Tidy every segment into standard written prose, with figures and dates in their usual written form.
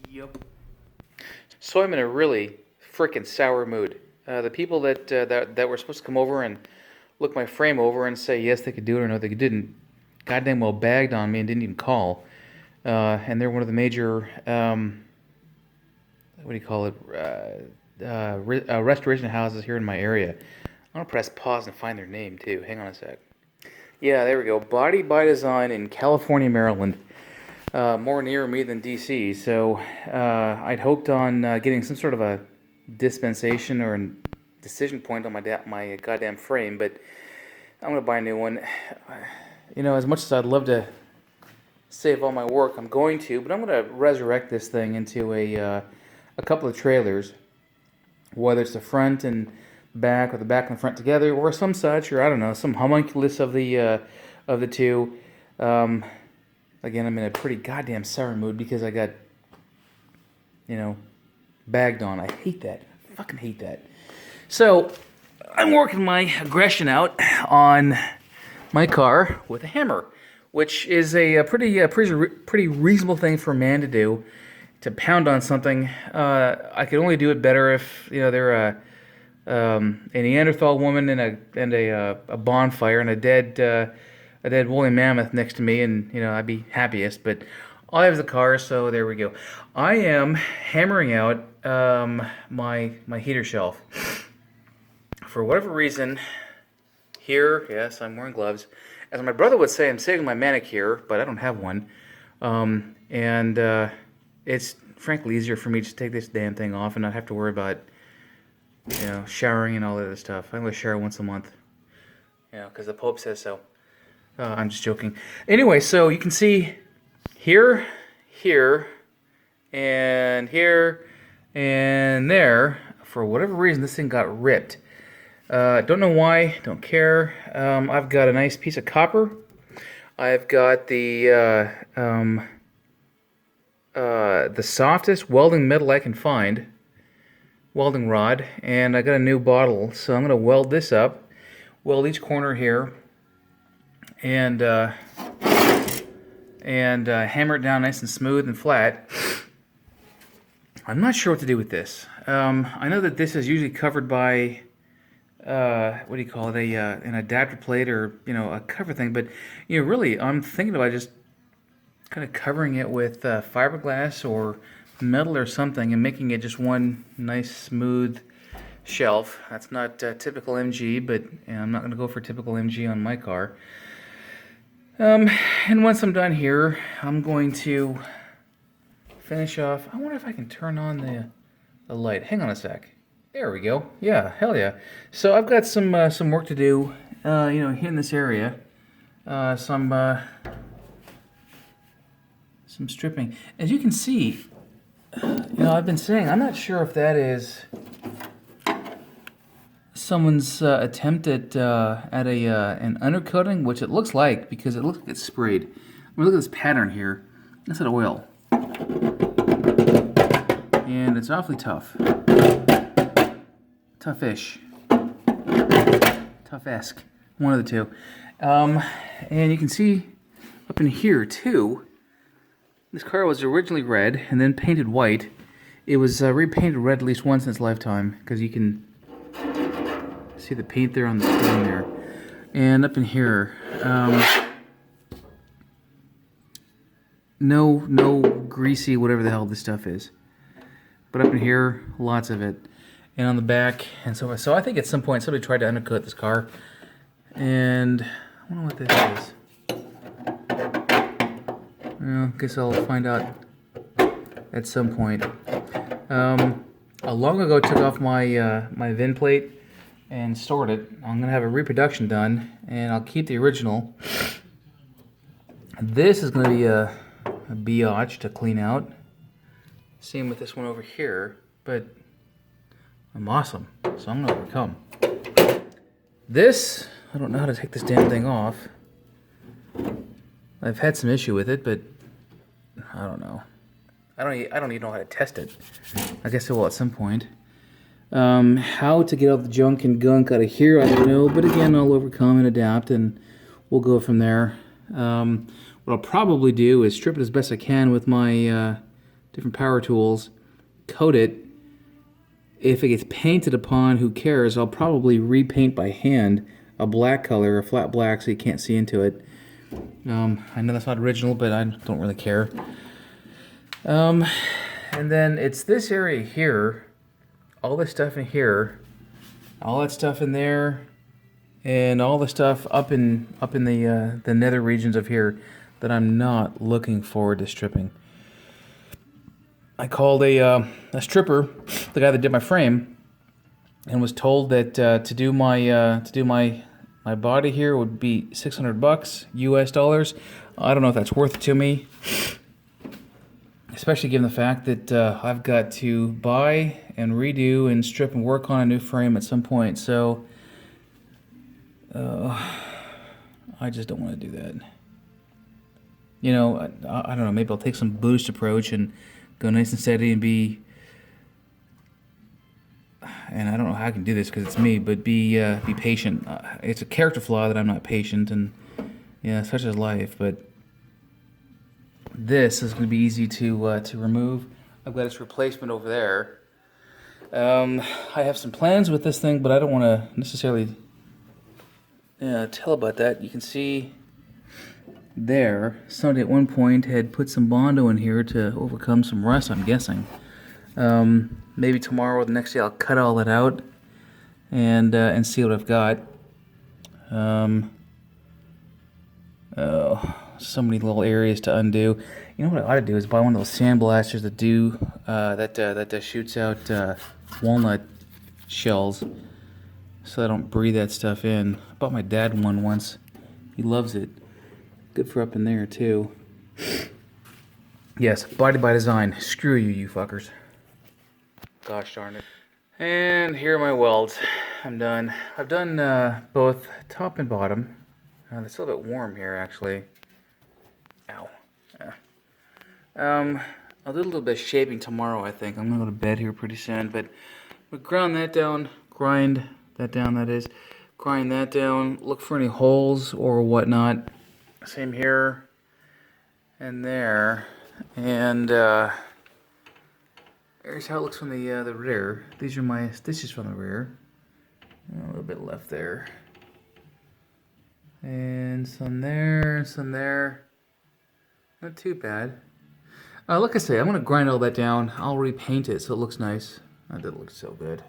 Yep. So I'm in a really frickin' sour mood. The people that were supposed to come over and look my frame over and say yes they could do it or no they didn't, goddamn well bagged on me and didn't even call. And they're one of the major what do you call it? Restoration houses here in my area. I'm gonna press pause and find their name too. Hang on a sec. Yeah, there we go. Body by Design in California, Maryland. More near me than DC, so I'd hoped on getting some sort of a dispensation or a decision point on my goddamn frame, but I'm gonna buy a new one. You know, as much as I'd love to save all my work, I'm going to, but I'm gonna resurrect this thing into a couple of trailers, whether it's the front and back or the back and the front together, or some such, or I don't know, some homunculus of the two. Again, I'm in a pretty goddamn sour mood because I got, you know, bagged on. I hate that. I fucking hate that. So, I'm working my aggression out on my car with a hammer, which is a pretty reasonable thing for a man to do, to pound on something. I could only do it better if, you know, they're a Neanderthal woman and a bonfire and a dead woolly mammoth next to me, and you know I'd be happiest. But all I have is the car, so there we go. I am hammering out my heater shelf. For whatever reason, here, yes, I'm wearing gloves. As my brother would say, I'm saving my manicure, but I don't have one. It's frankly easier for me to take this damn thing off and not have to worry about, you know, showering and all that other stuff. I'm going to shower once a month, you know, because the Pope says so. I'm just joking. Anyway, so you can see here, and there. For whatever reason, this thing got ripped. Don't know why. Don't care. I've got a nice piece of copper. I've got the softest welding metal I can find, welding rod, and I got a new bottle. So I'm going to weld this up, weld each corner here, and hammer it down nice and smooth and flat. I'm not sure what to do with this. I know that this is usually covered by what do you call it, an adapter plate or, you know, a cover thing. But you know, really, I'm thinking about just kind of covering it with fiberglass or metal or something and making it just one nice smooth shelf. That's not typical MG, but you know, I'm not going to go for typical MG on my car. And once I'm done here, I'm going to finish off. I wonder if I can turn on the light. Hang on a sec. There we go. Yeah, hell yeah. So I've got some work to do, you know, here in this area. Some stripping. As you can see, you know, I've been saying I'm not sure if that is someone's attempt at an undercoating, which it looks like because it looks like it's sprayed. I mean, look at this pattern here. That's an oil, and it's awfully tough, toughish, tough-esque, one of the two. And you can see up in here too. This car was originally red and then painted white. It was repainted red at least once in its lifetime because you can see the paint there on the screen there. And up in here, no greasy whatever the hell this stuff is. But up in here, lots of it. And on the back, and so I think at some point somebody tried to undercoat this car. And I wonder what this is. Well, guess I'll find out at some point. Long ago, took off my my VIN plate and stored it. I'm gonna have a reproduction done, and I'll keep the original. This is gonna be a biatch to clean out. Same with this one over here, but I'm awesome, so I'm gonna overcome. This, I don't know how to take this damn thing off. I've had some issue with it, but I don't know. I don't even know how to test it. I guess I will at some point. How to get all the junk and gunk out of here, I don't know. But again, I'll overcome and adapt, and we'll go from there. What I'll probably do is strip it as best I can with my different power tools, coat it. If it gets painted upon, who cares? I'll probably repaint by hand a black color, a flat black, so you can't see into it. I know that's not original, but I don't really care. And then it's this area here, all this stuff in here, all that stuff in there, and all the stuff up in the nether regions of here that I'm not looking forward to stripping. I called a stripper, the guy that did my frame, and was told that to do my body here would be $600 US dollars. I don't know if that's worth it to me, especially given the fact that I've got to buy and redo and strip and work on a new frame at some point. So I just don't want to do that. You know, I don't know. Maybe I'll take some Buddhist approach and go nice and steady and be, and I don't know how I can do this because it's me, but be patient. It's a character flaw that I'm not patient, and yeah, such is life. But this is going to be easy to remove. I've got its replacement over there. I have some plans with this thing, but I don't want to necessarily tell about that. You can see there, somebody at one point had put some Bondo in here to overcome some rust, I'm guessing. Maybe tomorrow or the next day I'll cut all that out and see what I've got. So many little areas to undo. You know what I ought to do is buy one of those sandblasters that do that shoots out walnut shells, so I don't breathe that stuff in. I bought my dad one once. He loves it. Good for up in there too. Yes, body by design. Screw you, you fuckers. Gosh darn it. And here are my welds. I'm done. I've done both top and bottom. It's a little bit warm here, actually. Ow. I'll do a little bit of shaping tomorrow, I think. I'm gonna go to bed here pretty soon, but we'll grind that down, grind that down, look for any holes or whatnot. Same here and there, and here's how it looks from the rear. These are my stitches from the rear. A little bit left there, and some there, some there. Not too bad. Like I say, I'm gonna grind all that down. I'll repaint it so it looks nice. That did look so good.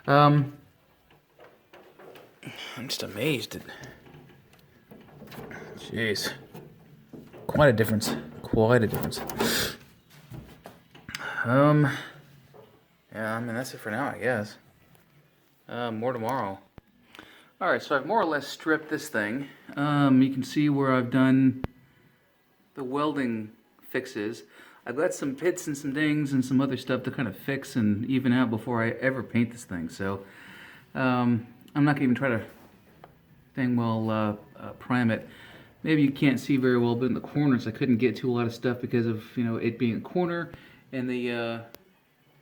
I'm just amazed at. Jeez. Quite a difference. Quite a difference. Yeah, I mean, that's it for now, I guess. More tomorrow. Alright, so I've more or less stripped this thing. You can see where I've done the welding fixes. I've got some pits and some dings and some other stuff to kind of fix and even out before I ever paint this thing. So, I'm not going to even try to prime it. Maybe you can't see very well, but in the corners I couldn't get to a lot of stuff because of, you know, it being a corner and the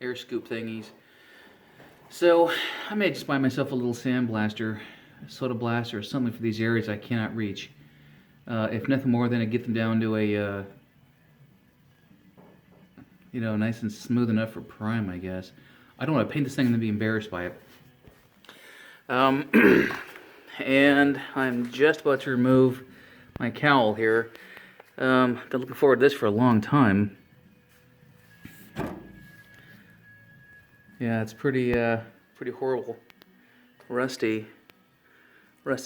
air scoop thingies. So I may just buy myself a little sandblaster, soda blaster, or something for these areas I cannot reach. If nothing more, then I get them down to a, you know, nice and smooth enough for prime, I guess. I don't want to paint this thing and then be embarrassed by it. And I'm just about to remove my cowl here. Been looking forward to this for a long time. Yeah, it's pretty horrible. Rusted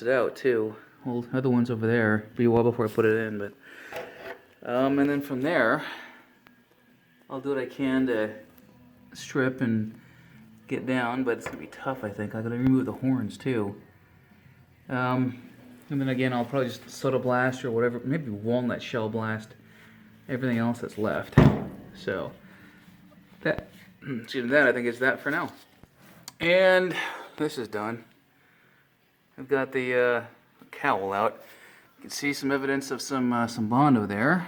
out too. Well, other ones over there. Be a while before I put it in, but and then from there, I'll do what I can to strip and get down, but it's gonna be tough. I think I gotta remove the horns too. And then again, I'll probably just soda blast or whatever, maybe walnut shell blast everything else that's left. So that, excuse me, that I think is that for now. And this is done. I've got the cowl out. You can see some evidence of some Bondo there,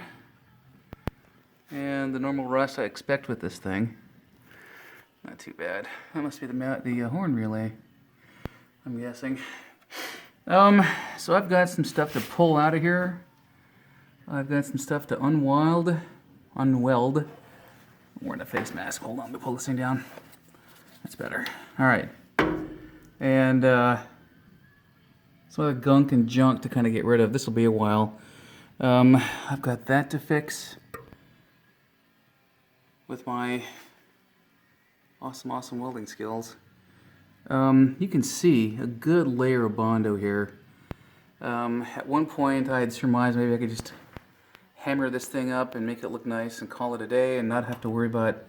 and the normal rust I expect with this thing. Not too bad. That must be the horn relay, I'm guessing. So I've got some stuff to pull out of here. I've got some stuff to unweld. wearing a face mask. Hold on, let me pull this thing down. That's better. All right. And some of the gunk and junk to kind of get rid of. This will be a while. I've got that to fix with my awesome welding skills. You can see a good layer of Bondo here. At one point I had surmised maybe I could just hammer this thing up and make it look nice and call it a day and not have to worry about,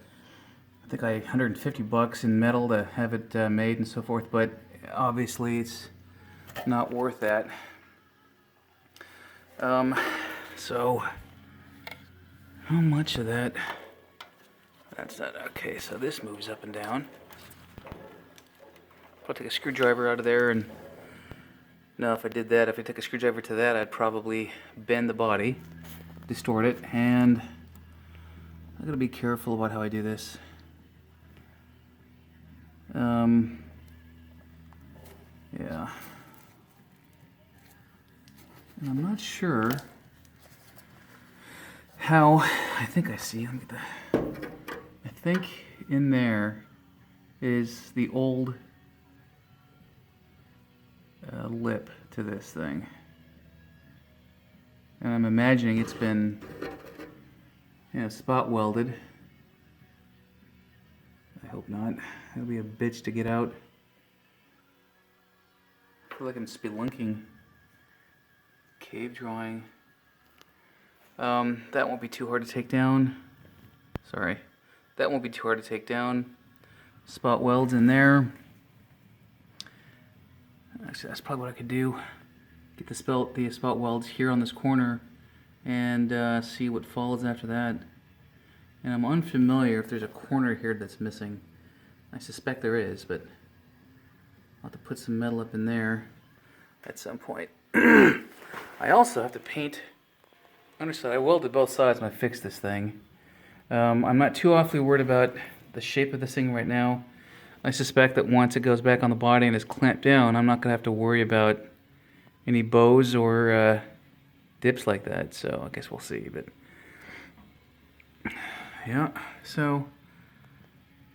I think I $150 in metal to have it made and so forth, but obviously it's not worth that. So how much of that? That's not okay. So this moves up and down. I'll take a screwdriver out of there, and now if I did that, if I took a screwdriver to that, I'd probably bend the body, distort it, and I gotta be careful about how I do this. Yeah. And I'm not sure how, I think I see, let me get that. I think in there is the old lip to this thing. And I'm imagining it's been, spot welded. I hope not. It'll be a bitch to get out. I feel like I'm spelunking. Cave drawing. That won't be too hard to take down. Sorry. That won't be too hard to take down. Spot welds in there. Actually, that's probably what I could do. Get the spot welds here on this corner and see what follows after that. And I'm unfamiliar if there's a corner here that's missing. I suspect there is, but I'll have to put some metal up in there at some point. I also have to paint underside. I welded both sides when I fixed this thing. I'm not too awfully worried about the shape of this thing right now. I suspect that once it goes back on the body and is clamped down, I'm not going to have to worry about any bows or dips like that. So I guess we'll see. But yeah, so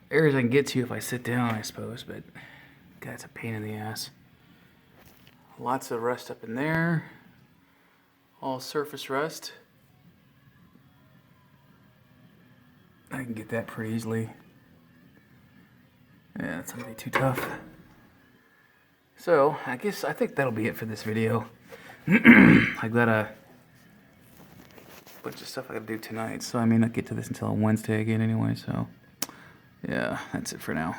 areas I can get to if I sit down, I suppose. But God, it's a pain in the ass. Lots of rust up in there. All surface rust. I can get that pretty easily. Yeah, that's gonna be too tough. So, I think that'll be it for this video. I've got a bunch of stuff I gotta do tonight, so I may not get to this until Wednesday again anyway, so yeah, that's it for now.